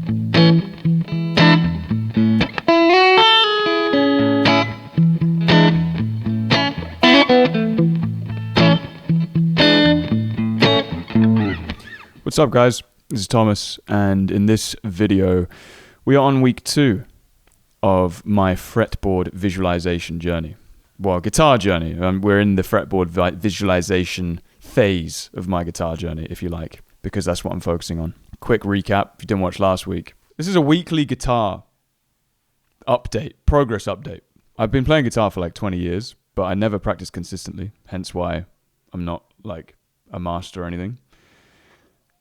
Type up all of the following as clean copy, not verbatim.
What's up, guys? This is Thomas, and in this video we are on week 2 of my fretboard visualization journey. Well, guitar journey. We're in the fretboard visualization phase of my guitar journey, if you like, because that's what I'm focusing on. Quick recap, if you didn't watch last week. This is a weekly guitar update, progress update. I've been playing guitar for like 20 years, but I never practiced consistently, hence why I'm not like a master or anything.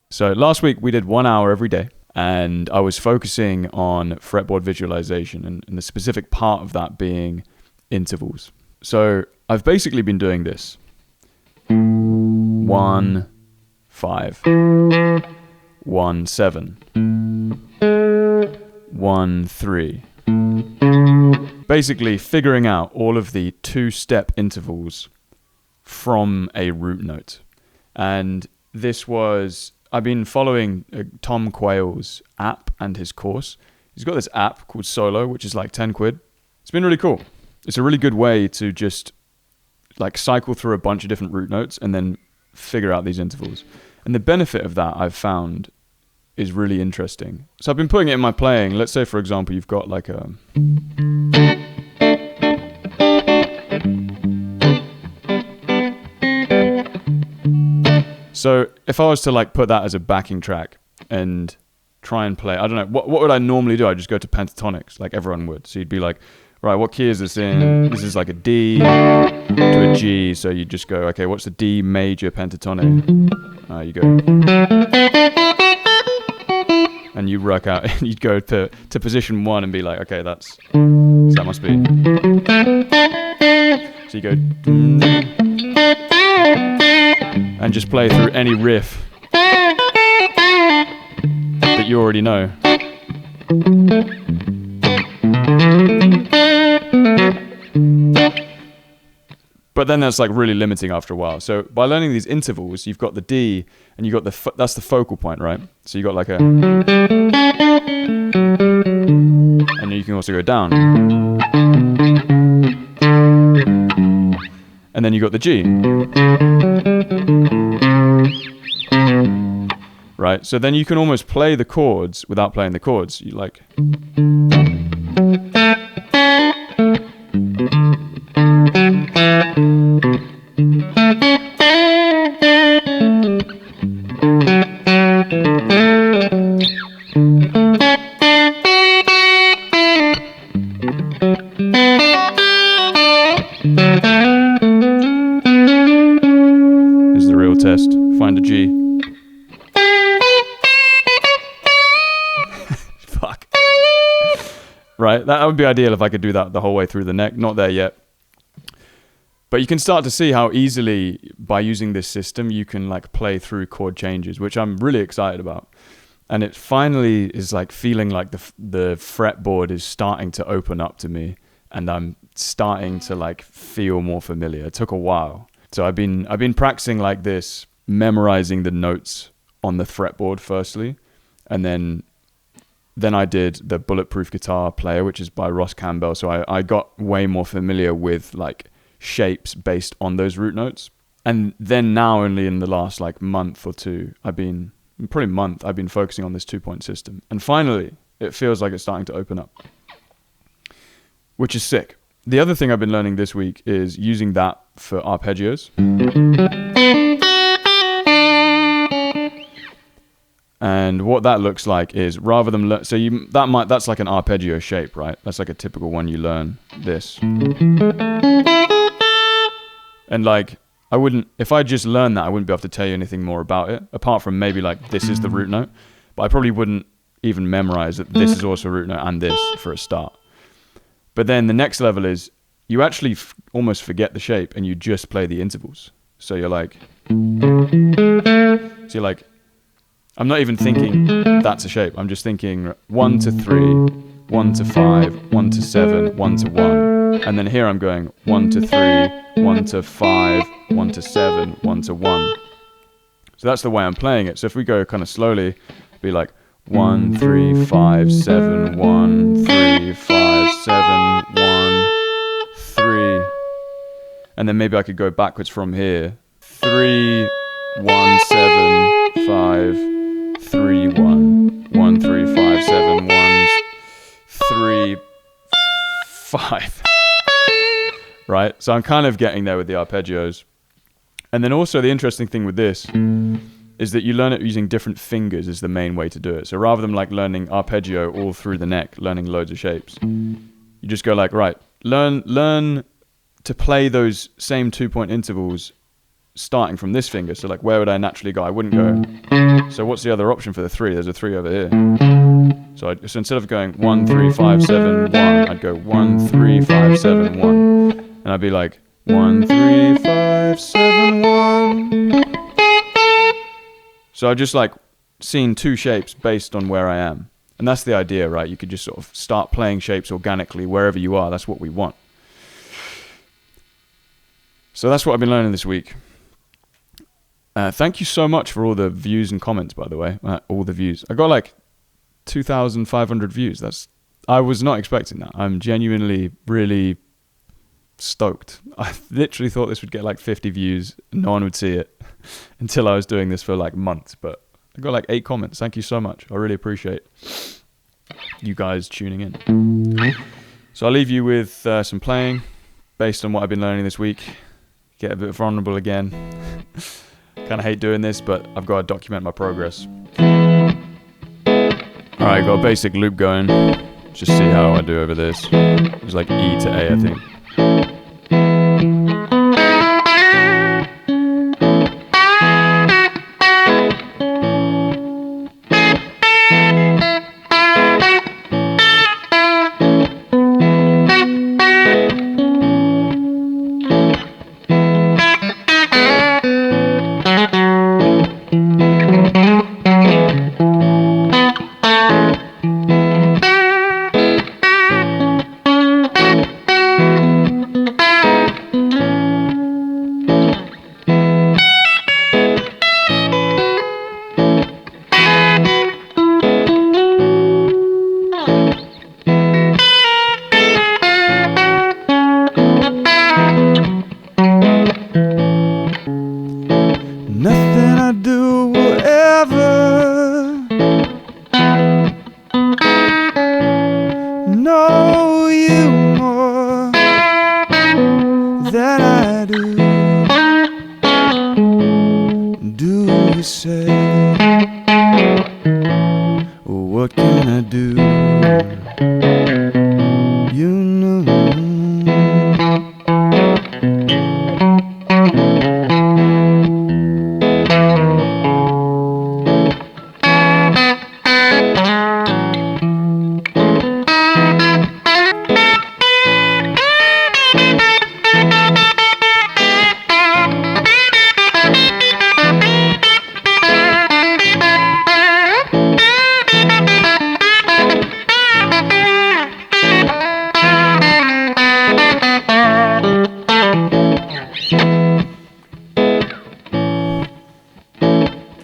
So last week we did 1 hour every day, and I was focusing on fretboard visualization and the specific part of that being intervals. So I've basically been doing this. 1, 5, 1, 7, 1, 3. Basically figuring out all of the 2-step intervals from a root note. And this was... I've been following Tom Quayle's app and his course. He's got this app called Solo, which is like 10 quid. It's been really cool. It's a really good way to just like cycle through a bunch of different root notes and then figure out these intervals. And the benefit of that I've found is really interesting. So I've been putting it in my playing. Let's say, for example, you've got like a... So if I was to like put that as a backing track and try and play, I don't know, what would I normally do? I'd just go to pentatonics like everyone would. So you'd be like, right, what key is this in? This is like a D to a G. So you just go, okay, what's the D major pentatonic? You go. And you work out, you'd go to position 1 and be like, okay, so that must be. So you go. And just play through any riff that you already know. But then that's like really limiting after a while. So by learning these intervals, you've got the D and you got that's the focal point, right? So you got like a, and you can also go down. And then you got the G. Right? So then you can almost play the chords without playing the chords. You like... Here's the real test. Find a G. Fuck. Right? That would be ideal if I could do that the whole way through the neck. Not there yet. But you can start to see how easily, by using this system, you can like play through chord changes, which I'm really excited about. And it finally is like feeling like the fretboard is starting to open up to me, and I'm starting to like feel more familiar. It took a while. So I've been practicing like this, memorizing the notes on the fretboard firstly, and then I did the Bulletproof Guitar Player, which is by Ross Campbell. So I got way more familiar with like shapes based on those root notes. And then now, only in the last like month or two, I've been focusing on this 2-point system. And finally, it feels like it's starting to open up, which is sick. The other thing I've been learning this week is using that for arpeggios. And what that looks like is, rather than that's like an arpeggio shape, right? That's like a typical one you learn. This. And like, if I just learned that, I wouldn't be able to tell you anything more about it, apart from maybe like this is the root note. But I probably wouldn't even memorize that this is also a root note and this for a start. But then the next level is you actually almost forget the shape and you just play the intervals. So you're like, I'm not even thinking that's a shape. I'm just thinking 1 to 3, 1 to 5, 1 to 7, 1 to 1. And then here I'm going 1 to 3, 1 to 5, 1 to 7, 1 to 1. So that's the way I'm playing it. So if we go kind of slowly, be like 1, 3, 5, 7, 1, 3, 5, 7, 1, 3. And then maybe I could go backwards from here. 3, 1, 7, 5, 3, 1. 1, 3, 5, 7, 1, 3, 5. Right? So I'm kind of getting there with the arpeggios. And then also the interesting thing with this is that you learn it using different fingers is the main way to do it. So rather than like learning arpeggio all through the neck, learning loads of shapes, you just go like, right, learn to play those same 2-point intervals starting from this finger. So like, where would I naturally go? I wouldn't go. So what's the other option for the 3? There's a 3 over here. So instead of going 1, 3, 5, 7, 1, I'd go 1, 3, 5, 7, 1. And I'd be like, 1, 3, 5, 7, 1. So I've just like seen 2 shapes based on where I am. And that's the idea, right? You could just sort of start playing shapes organically wherever you are. That's what we want. So that's what I've been learning this week. Thank you so much for all the views and comments, by the way. All the views. I got like 2,500 views. I was not expecting that. I'm genuinely really stoked. I literally thought this would get like 50 views. No one would see it until I was doing this for like months. But I got like 8 comments. Thank you so much. I really appreciate you guys tuning in. So I'll leave you with some playing based on what I've been learning this week. Get a bit vulnerable again. Kind of hate doing this, but I've got to document my progress. Alright, got a basic loop going. Just see how I do over this. It's like E to A, I think. Nothing I do will ever know you more than I do. Do you say, what can I do?